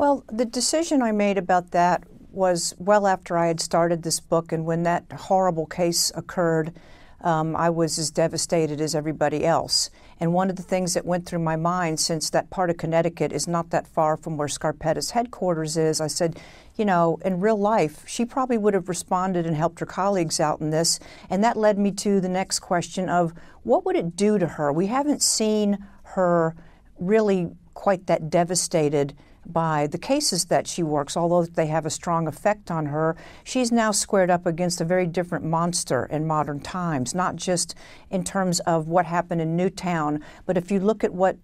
Well, the decision I made about that was well after I had started this book, and when that horrible case occurred, I was as devastated as everybody else. And one of the things that went through my mind, since that part of Connecticut is not that far from where Scarpetta's headquarters is, I said, you know, in real life, she probably would have responded and helped her colleagues out in this. And that led me to the next question of what would it do to her? We haven't seen her really quite that devastated by the cases that she works, although they have a strong effect on her. She's now squared up against a very different monster in modern times, not just in terms of what happened in Newtown, but if you look at what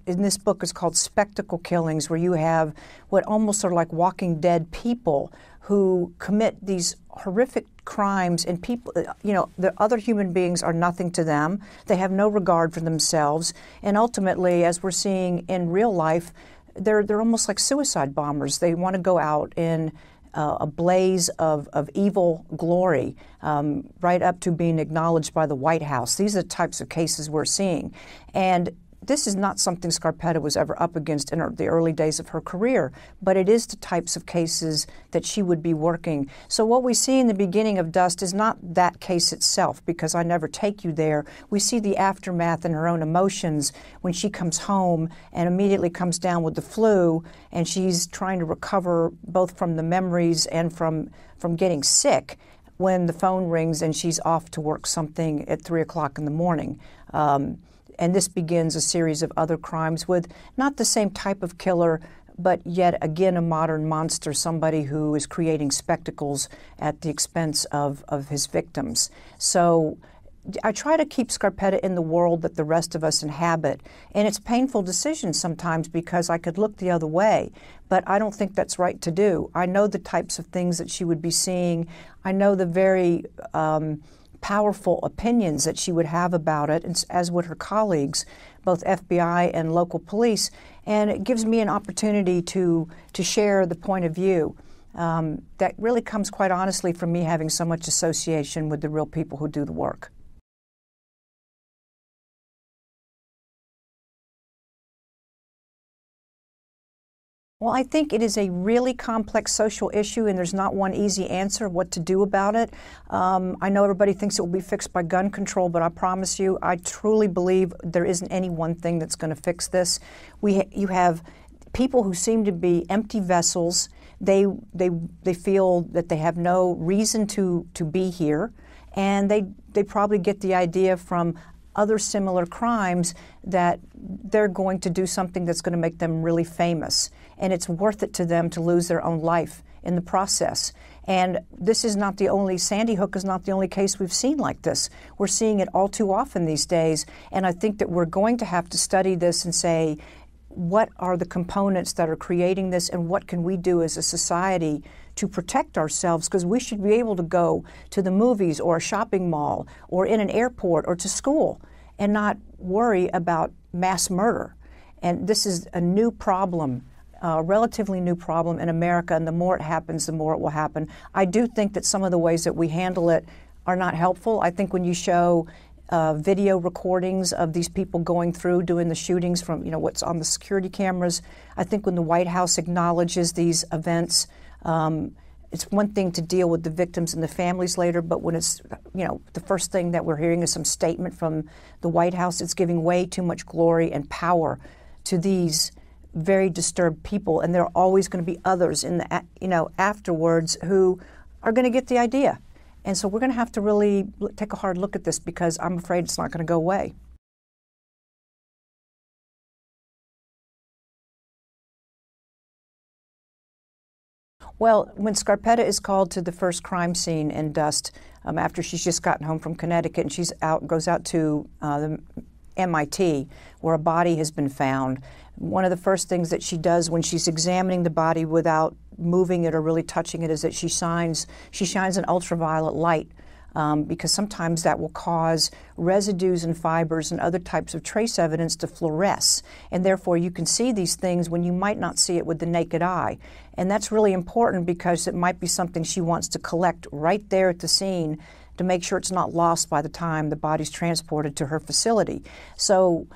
in this book is called spectacle killings, where you have what almost are like Walking Dead people who commit these horrific crimes, and people, you know, the other human beings are nothing to them. They have no regard for themselves. And ultimately, as we're seeing in real life, they're almost like suicide bombers. They want to go out in a blaze of evil glory, right up to being acknowledged by the White House. These are the types of cases we're seeing. And this is not something Scarpetta was ever up against in the early days of her career, but it is the types of cases that she would be working. So what we see in the beginning of Dust is not that case itself, because I never take you there. We see the aftermath and her own emotions when she comes home and immediately comes down with the flu, and she's trying to recover both from the memories and from getting sick when the phone rings and she's off to work something at 3 o'clock in the morning. And this begins a series of other crimes with not the same type of killer, but yet again a modern monster, somebody who is creating spectacles at the expense of his victims. So I try to keep Scarpetta in the world that the rest of us inhabit. And it's painful decisions sometimes, because I could look the other way, but I don't think that's right to do. I know the types of things that she would be seeing. I know the very powerful opinions that she would have about it, as would her colleagues, both FBI and local police. And it gives me an opportunity to share the point of view that really comes, quite honestly, from me having so much association with the real people who do the work. Well, I think it is a really complex social issue, and there's not one easy answer of what to do about it. I know everybody thinks it will be fixed by gun control, but I promise you, I truly believe there isn't any one thing that's going to fix this. You have people who seem to be empty vessels. They feel that they have no reason to be here, and they probably get the idea from other similar crimes that they're going to do something that's going to make them really famous. And it's worth it to them to lose their own life in the process. And this is not the only, Sandy Hook is not the only case we've seen like this. We're seeing it all too often these days. And I think that we're going to have to study this and say, what are the components that are creating this, and what can we do as a society to protect ourselves? Because we should be able to go to the movies or a shopping mall or in an airport or to school and not worry about mass murder. And this is a new problem, a relatively new problem in America, and the more it happens, the more it will happen. I do think that some of the ways that we handle it are not helpful. I think when you show video recordings of these people going through doing the shootings from, you know, what's on the security cameras, I think when the White House acknowledges these events, it's one thing to deal with the victims and the families later, but when it's, you know, the first thing that we're hearing is some statement from the White House, it's giving way too much glory and power to these very disturbed people, and there are always going to be others in the, you know, afterwards who are going to get the idea. And so we're going to have to really take a hard look at this, because I'm afraid it's not going to go away. Well, when Scarpetta is called to the first crime scene in Dust, after she's just gotten home from Connecticut, and she's goes out to the MIT, where a body has been found. One of the first things that she does when she's examining the body without moving it or really touching it is that she shines an ultraviolet light, because sometimes that will cause residues and fibers and other types of trace evidence to fluoresce. And therefore you can see these things when you might not see it with the naked eye. And that's really important, because it might be something she wants to collect right there at the scene to make sure it's not lost by the time the body's transported to her facility. So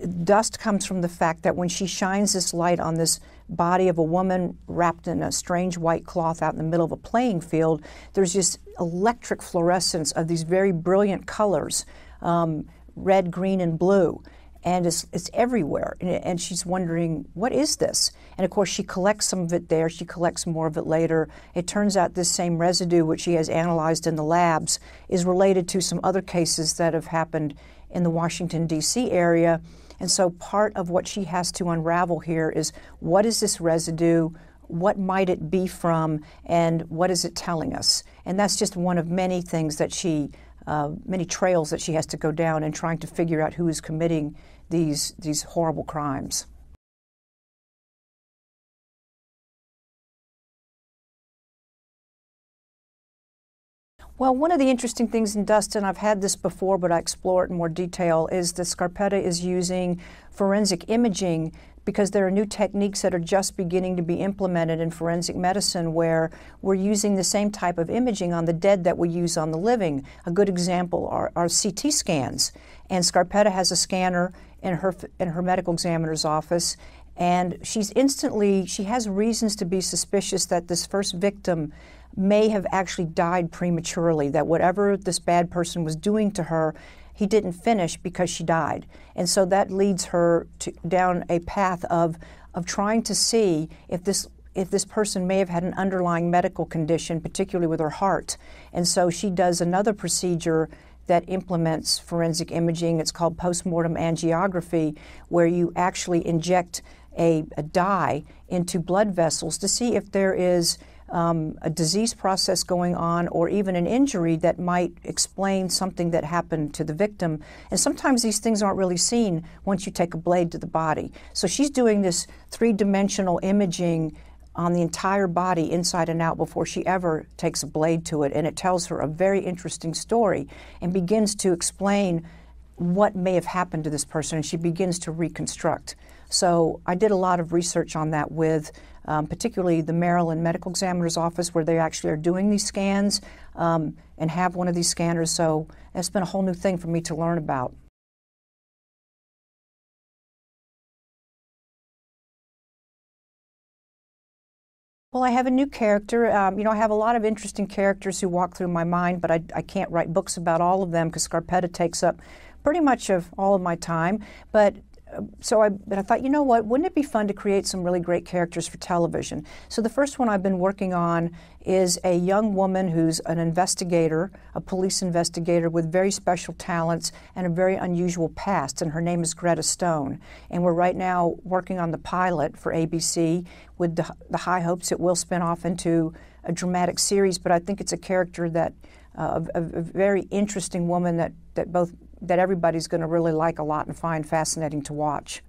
dust comes from the fact that when she shines this light on this body of a woman wrapped in a strange white cloth out in the middle of a playing field, there's just electric fluorescence of these very brilliant colors, red, green, and blue. And it's everywhere. And she's wondering, what is this? And of course, she collects some of it there. She collects more of it later. It turns out this same residue, which she has analyzed in the labs, is related to some other cases that have happened in the Washington, D.C. area. And so part of what she has to unravel here is, what is this residue? What might it be from? And what is it telling us? And that's just one of many things that many trails that she has to go down in trying to figure out who is committing these horrible crimes. Well, one of the interesting things in dust, and I've had this before, but I explore it in more detail, is that Scarpetta is using forensic imaging, because there are new techniques that are just beginning to be implemented in forensic medicine where we're using the same type of imaging on the dead that we use on the living. A good example are CT scans. And Scarpetta has a scanner in her medical examiner's office, and she has reasons to be suspicious that this first victim may have actually died prematurely, that whatever this bad person was doing to her, he didn't finish because she died. And so that leads her down a path of trying to see if this person may have had an underlying medical condition, particularly with her heart. And so she does another procedure that implements forensic imaging. It's called postmortem angiography, where you actually inject a dye into blood vessels to see if there is a disease process going on, or even an injury that might explain something that happened to the victim. And sometimes these things aren't really seen once you take a blade to the body. So she's doing this three-dimensional imaging on the entire body, inside and out, before she ever takes a blade to it. And it tells her a very interesting story and begins to explain what may have happened to this person, and she begins to reconstruct. So I did a lot of research on that with particularly the Maryland Medical Examiner's Office, where they actually are doing these scans and have one of these scanners. So it's been a whole new thing for me to learn about. Well, I have a new character. I have a lot of interesting characters who walk through my mind, but I can't write books about all of them because Scarpetta takes up pretty much of all of my time. But I thought, you know what, wouldn't it be fun to create some really great characters for television? So the first one I've been working on is a young woman who's an investigator, a police investigator with very special talents and a very unusual past, and her name is Greta Stone. And we're right now working on the pilot for ABC with the high hopes it will spin off into a dramatic series, but I think it's a character that, a very interesting woman that everybody's going to really like a lot and find fascinating to watch.